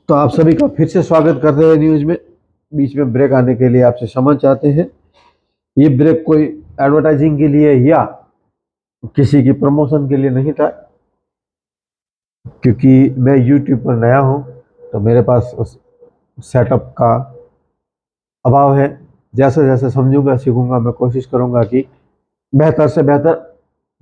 तो आप सभी का फिर से स्वागत करते हैं न्यूज में। बीच में ब्रेक आने के लिए आपसे क्षमा चाहते हैं। ये ब्रेक कोई एडवर्टाइजिंग के लिए या किसी की प्रमोशन के लिए नहीं था, क्योंकि मैं यूट्यूब पर नया हूँ तो मेरे पास उस सेटअप का अभाव है। जैसे जैसे समझूंगा सीखूंगा, मैं कोशिश करूंगा कि बेहतर से बेहतर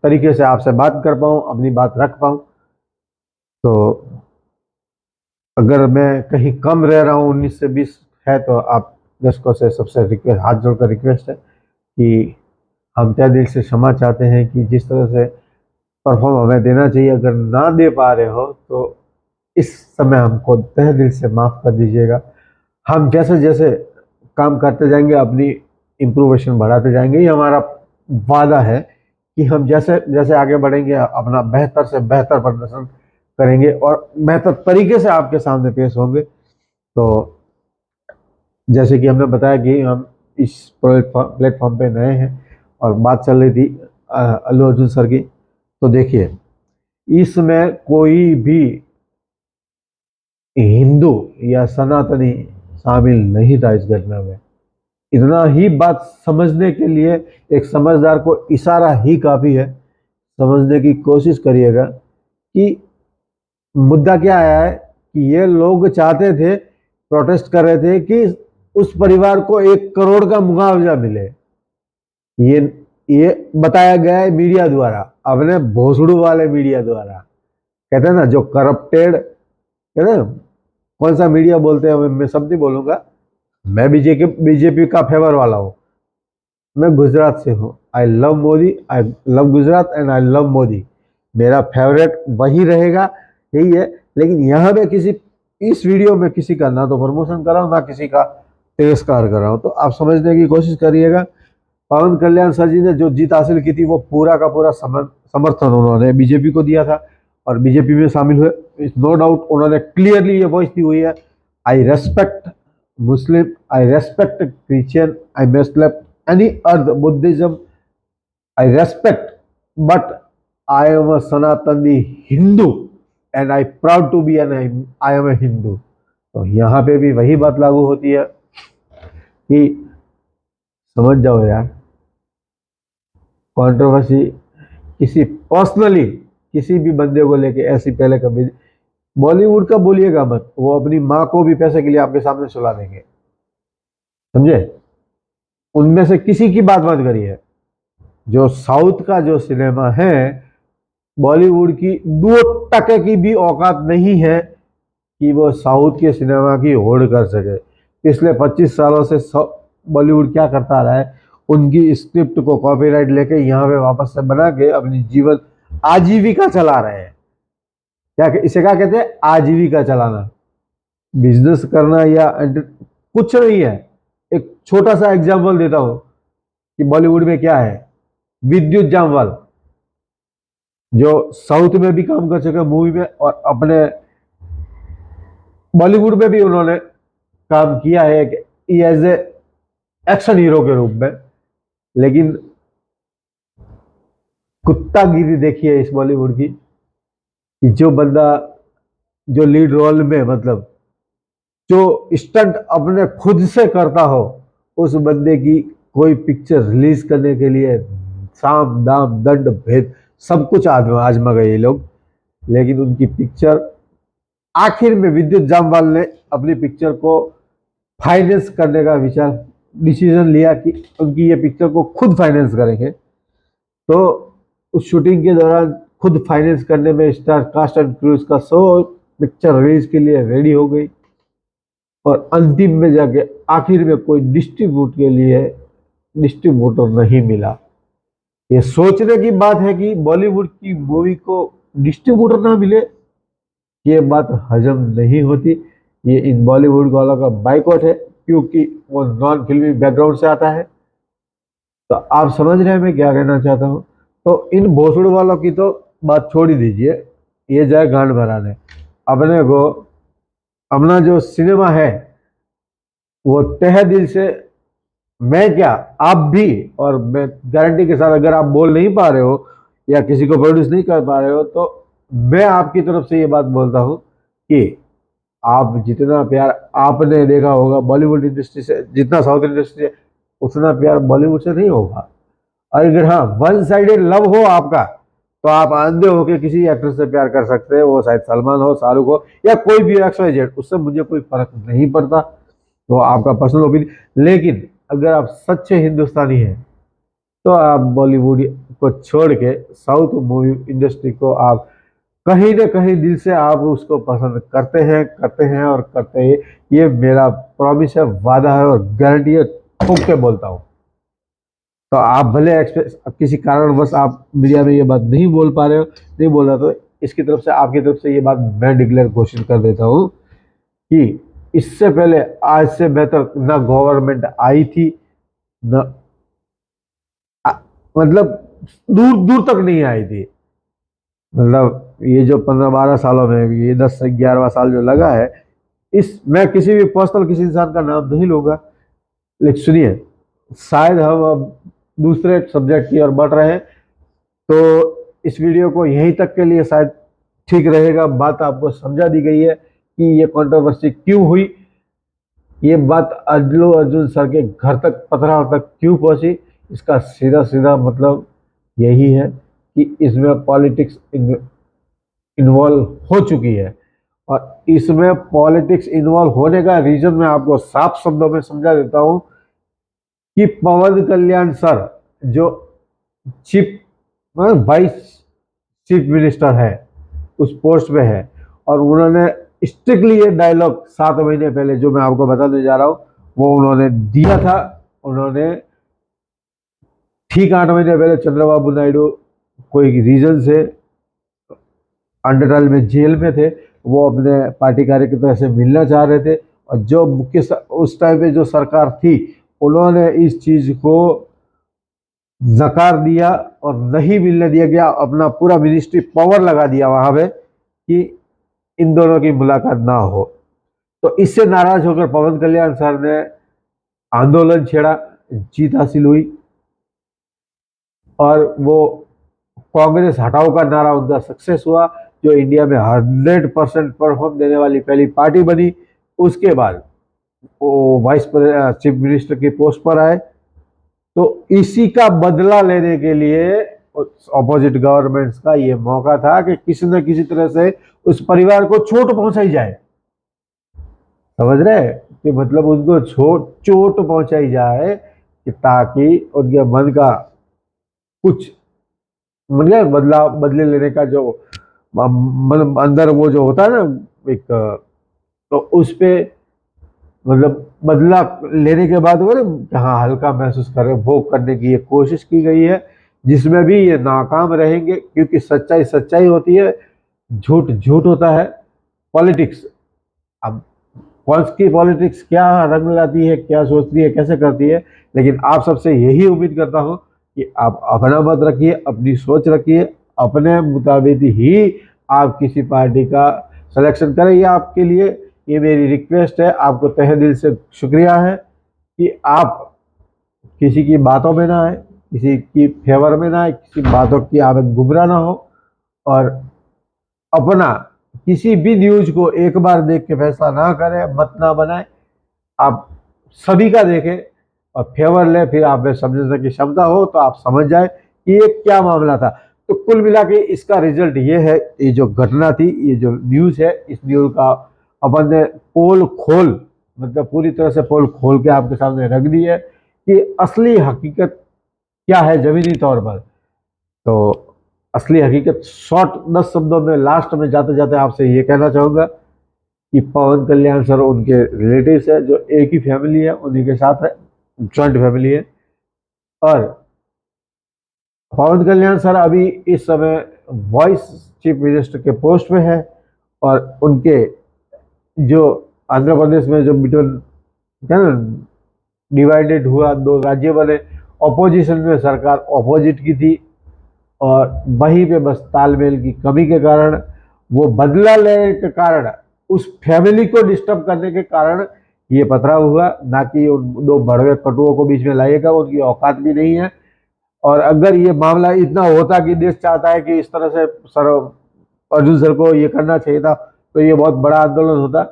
तरीके से आपसे बात कर पाऊँ, अपनी बात रख पाऊँ। तो अगर मैं कहीं कम रह रहा हूँ, 19 से 20 है, तो आप दर्शकों से सबसे रिक्वेस्ट, हाथ जोड़कर रिक्वेस्ट है कि हम तहे दिल से क्षमा चाहते हैं कि जिस तरह से परफॉर्म हमें देना चाहिए अगर ना दे पा रहे हो तो इस समय हमको तहे दिल से माफ़ कर दीजिएगा। हम जैसे जैसे काम करते जाएंगे, अपनी इम्प्रूवेशन बढ़ाते जाएंगे। ये हमारा वादा है कि हम जैसे जैसे आगे बढ़ेंगे अपना बेहतर से बेहतर प्रदर्शन करेंगे और बेहतर तरीके से आपके सामने पेश होंगे। तो जैसे कि हमने बताया कि हम इस प्लेटफॉर्म पे नए हैं और बात चल रही थी अल्लू अर्जुन सर की। तो देखिए, इसमें कोई भी हिंदू या सनातनी शामिल नहीं था इस घटना में। इतना ही बात समझने के लिए एक समझदार को इशारा ही काफ़ी है। समझने की कोशिश करिएगा कि मुद्दा क्या आया है कि ये लोग चाहते थे, प्रोटेस्ट कर रहे थे कि उस परिवार को 1 करोड़ का मुआवजा मिले। ये ये बताया गया है मीडिया द्वारा, अपने भोसड़ू वाले मीडिया द्वारा। कहते हैं ना, जो करप्टेड, कहते हैं कौन सा मीडिया बोलते हैं, मैं सब नहीं बोलूंगा। मैं बीजेपी का फेवर वाला हूँ। मैं गुजरात से हूँ। I love Modi, I love Gujarat and I love Modi. मेरा फेवरेट वही रहेगा, यही है। लेकिन यहाँ पे इस वीडियो में किसी का ना तो प्रमोशन कर रहा हूँ, ना किसी का तिरस्कार कर रहा हूँ। तो आप समझने की कोशिश करिएगा। पवन कल्याण सर जी ने जो जीत हासिल की थी वो पूरा का पूरा समर्थन उन्होंने बीजेपी को दिया था और बीजेपी में शामिल हुए। नो डाउट उन्होंने क्लियरली ये वॉइस दी हुई है, आई respect Muslim, I respect Christian, I respect any other Buddhism, I respect, but I am a Sanatani Hindu and I proud to be an I am a Hindu। तो यहाँ पे भी वही बात लागू होती है कि समझ जाओ यार, कंट्रोवर्सी किसी पर्सनली किसी भी बंदे को लेके ऐसी पहले कभी बॉलीवुड का बोलिएगा मत। वो अपनी माँ को भी पैसे के लिए आपके सामने सुला देंगे, समझे। उनमें से किसी की बात मत करिए। जो साउथ का जो सिनेमा है, बॉलीवुड की 2% की भी औकात नहीं है कि वो साउथ के सिनेमा की होड़ कर सके। पिछले 25 सालों से बॉलीवुड क्या करता रहा है, उनकी स्क्रिप्ट को कॉपीराइट लेके यहाँ पे वापस से बना के अपनी जीवन आजीविका चला रहे हैं। इसे क्या कहते हैं, आजीविका चलाना, बिजनेस करना या कुछ नहीं है। एक छोटा सा एग्जाम्पल देता हूं कि बॉलीवुड में क्या है। विद्युत जामवाल जो साउथ में भी काम कर चुके मूवी में और अपने बॉलीवुड में भी उन्होंने काम किया है एज ए एक्शन हीरो के रूप में। लेकिन कुत्तागिरी देखिए इस बॉलीवुड की कि जो बंदा जो लीड रोल में, मतलब जो स्टंट अपने खुद से करता हो, उस बंदे की कोई पिक्चर रिलीज करने के लिए साम दाम दंड भेद सब कुछ आजमा गए ये लोग। लेकिन उनकी पिक्चर आखिर में विद्युत जामवाल ने अपनी पिक्चर को फाइनेंस करने का डिसीजन लिया कि उनकी ये पिक्चर को खुद फाइनेंस करेंगे। तो उस शूटिंग के दौरान खुद फाइनेंस करने में स्टार कास्ट एंड क्रूज का 100 पिक्चर रिलीज के लिए रेडी हो गई और अंतिम में जाके आखिर में कोई डिस्ट्रीब्यूटर नहीं मिला। ये सोचने की बात है कि बॉलीवुड की मूवी को डिस्ट्रीब्यूटर ना मिले, ये बात हजम नहीं होती। ये इन बॉलीवुड वालों का बाइकआउट है, क्योंकि वो नॉन फिल्मी बैकग्राउंड से आता है। तो आप समझ रहे हैं मैं क्या कहना चाहता हूँ। तो इन भोसड़ू वालों की तो बात छोड़ ही दीजिए, ये जाए गांड भराने। अपने को अपना जो सिनेमा है वो तहे दिल से, मैं क्या आप भी, और मैं गारंटी के साथ अगर आप बोल नहीं पा रहे हो या किसी को प्रोड्यूस नहीं कर पा रहे हो, तो मैं आपकी तरफ से ये बात बोलता हूँ कि आप जितना प्यार आपने देखा होगा बॉलीवुड इंडस्ट्री से, जितना साउथ इंडस्ट्री से, उतना प्यार बॉलीवुड से नहीं होगा। और अगर हाँ वन साइडेड लव हो आपका, तो आप अंधे होके किसी एक्टर से प्यार कर सकते हैं, वो शायद सलमान हो, शाहरुख हो, या कोई भी एक्स वाई जेड, उससे मुझे कोई फर्क नहीं पड़ता। तो आपका पर्सनल ओपिनियन। लेकिन अगर आप सच्चे हिंदुस्तानी हैं, तो आप बॉलीवुड को छोड़ के साउथ मूवी इंडस्ट्री को आप कहीं ना कहीं दिल से आप उसको पसंद करते हैं और करते हैं। ये मेरा प्रॉमिस है, वादा है और गारंटी है, ठोक के बोलता हूँ। तो आप भले किसी कारणवश आप मीडिया में ये बात नहीं बोल पा रहे हो, नहीं बोल रहा, तो इसकी तरफ से, आपकी तरफ से ये बात मैं डिक्लेयर घोषित कर देता हूँ कि इससे पहले आज से बेहतर ना गवर्नमेंट आई थी, न मतलब दूर दूर तक नहीं आई थी। मतलब ये जो 15-12 सालों में, ये 10 से 11वां साल जो लगा है, इस मैं किसी भी पर्सनल किसी इंसान का नाम नहीं लूंगा, लेकिन सुनिए, शायद हम अब दूसरे सब्जेक्ट की ओर बढ़ रहे हैं, तो इस वीडियो को यहीं तक के लिए शायद ठीक रहेगा। बात आपको समझा दी गई है कि ये कंट्रोवर्सी क्यों हुई, ये बात अल्लू अर्जुन सर के घर तक, पथराव तक क्यों पहुंची। इसका सीधा सीधा मतलब यही है कि इसमें पॉलिटिक्स इन्वॉल्व हो चुकी है। और इसमें पॉलिटिक्स इन्वॉल्व होने का रीजन मैं आपको साफ शब्दों में समझा देता हूं कि पवन कल्याण सर जो चीफ वाइस चीफ मिनिस्टर है, उस पोस्ट पे है, और उन्होंने स्ट्रिक्टली ये डायलॉग 7 महीने पहले जो मैं आपको बताने जा रहा हूँ वो उन्होंने दिया था। उन्होंने ठीक 8 महीने पहले चंद्रबाबू नायडू कोई रीजन से अंडरवर्ल्ड में जेल में थे, वो अपने पार्टी कार्यकर्ता से मिलना चाह रहे थे, और जो उस टाइम पे जो सरकार थी, उन्होंने इस चीज को नकार दिया और नहीं मिलने दिया गया, अपना पूरा मिनिस्ट्री पावर लगा दिया वहां पे कि इन दोनों की मुलाकात ना हो। तो इससे नाराज होकर पवन कल्याण सर ने आंदोलन छेड़ा, जीत हासिल हुई, और वो कांग्रेस हटाओ का नारा उनका सक्सेस हुआ, जो इंडिया में 100% परफॉर्म देने वाली पहली पार्टी बनी। उसके बाद वो वाइस चीफ मिनिस्टर की पोस्ट पर आए। तो इसी का बदला लेने के लिए ऑपोजिट गवर्नमेंट्स का ये मौका था कि किसी न किसी तरह से उस परिवार को चोट पहुंचाई जाए। समझ रहे हैं कि मतलब उनको चोट पहुंचाई जाए, कि ताकि उनके मन का कुछ, मतलब बदले लेने का जो मतलब अंदर वो जो होता है ना एक, तो उस पे मतलब बदला लेने के बाद वो हाँ हल्का महसूस करे, वो करने की ये कोशिश की गई है, जिसमें भी ये नाकाम रहेंगे, क्योंकि सच्चाई सच्चाई होती है, झूठ झूठ होता है। पॉलिटिक्स, अब कौन की पॉलिटिक्स क्या रंग लाती है, क्या सोचती है, कैसे करती है, लेकिन आप सबसे यही उम्मीद करता हूं कि आप अपना मत रखिए, अपनी सोच रखिए, अपने मुताबिक ही आप किसी पार्टी का सिलेक्शन करें। ये आपके लिए, ये मेरी रिक्वेस्ट है, आपको तहे दिल से शुक्रिया है कि आप किसी की बातों में ना आए, किसी की फेवर में ना आए, किसी बातों की आप गुमराह ना हो, और अपना किसी भी न्यूज को एक बार देख के फैसला ना करें, मत ना बनाए, आप सभी का देखें और फेवर ले, फिर आप में समझने की क्षमता हो तो आप समझ जाए कि ये क्या मामला था। तो कुल मिला के इसका रिजल्ट ये है, ये जो घटना थी, ये जो न्यूज है, इस न्यूज का अपन ने पोल खोल, मतलब पूरी तरह से पोल खोल के आपके सामने रख दी है कि असली हकीकत क्या है जमीनी तौर पर। तो असली हकीकत शॉर्ट 10 शब्दों में लास्ट में जाते जाते आपसे ये कहना चाहूंगा कि पवन कल्याण सर उनके रिलेटिव्स है, जो एक ही फैमिली है, उन्हीं के साथ है, जॉइंट फैमिली है। और पवन कल्याण सर अभी इस समय वाइस चीफ मिनिस्टर के पोस्ट में है, और उनके जो आंध्र प्रदेश में जो बिटवीन क्या ना डिवाइडेड हुआ, दो राज्य बने, ऑपोजिशन में सरकार ऑपोजिट की थी, और वहीं पे बस तालमेल की कमी के कारण, वो बदला लेने के कारण, उस फैमिली को डिस्टर्ब करने के कारण ये पथराव हुआ, ना कि उन दो भड़वे कटुओं को बीच में लाइएगा, उनकी औकात भी नहीं है। और अगर ये मामला इतना होता कि देश चाहता है कि इस तरह से सर अर्जुन सर को ये करना चाहिए था, तो ये बहुत बड़ा आंदोलन होता।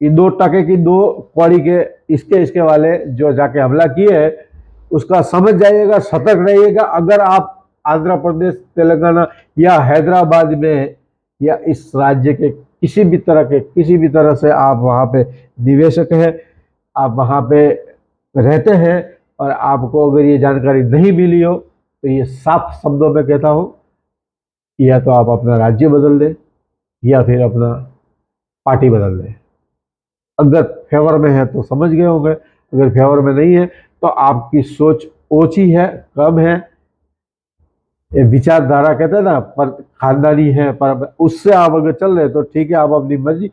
ये 2 टके की 2 कौड़ी के इसके वाले जो जाके हमला किए है, उसका समझ जाइएगा, सतर्क रहिएगा। अगर आप आंध्र प्रदेश, तेलंगाना या हैदराबाद में या इस राज्य के किसी भी तरह से आप वहाँ पे निवेशक हैं, आप वहाँ पे रहते हैं और आपको अगर ये जानकारी नहीं मिली हो, तो ये साफ शब्दों में कहता हूँ, या तो आप अपना राज्य बदल दें या फिर अपना पार्टी बदल दें। अगर फेवर में है तो समझ गए होंगे, अगर फेवर में नहीं है तो आपकी सोच ओछी है, कम है, ये विचारधारा कहते हैं ना, पर खानदानी है, पर उससे आप अगर चल रहे तो ठीक है, आप अपनी मर्जी,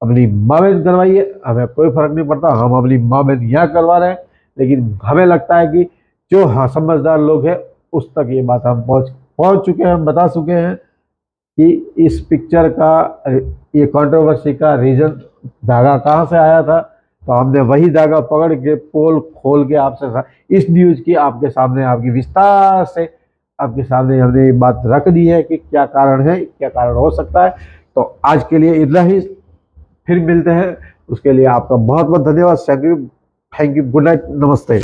अपनी माँ बहन करवाइए, हमें कोई फर्क नहीं पड़ता, हम अपनी माँ बहन यहाँ करवा रहे हैं। लेकिन हमें लगता है कि जो हाँ समझदार लोग हैं उस तक ये बात हम पहुँच चुके हैं, हम बता चुके हैं कि इस पिक्चर का, ये कंट्रोवर्सी का रीजन, धागा कहाँ से आया था। तो हमने वही धागा पकड़ के पोल खोल के आपसे इस न्यूज की आपके सामने, आपकी विस्तार से आपके सामने हमने ये बात रख दी है कि क्या कारण है, क्या कारण हो सकता है। तो आज के लिए इतना ही, फिर मिलते हैं। उसके लिए आपका बहुत बहुत धन्यवाद। थैंक यू, गुड नाइट, नमस्ते।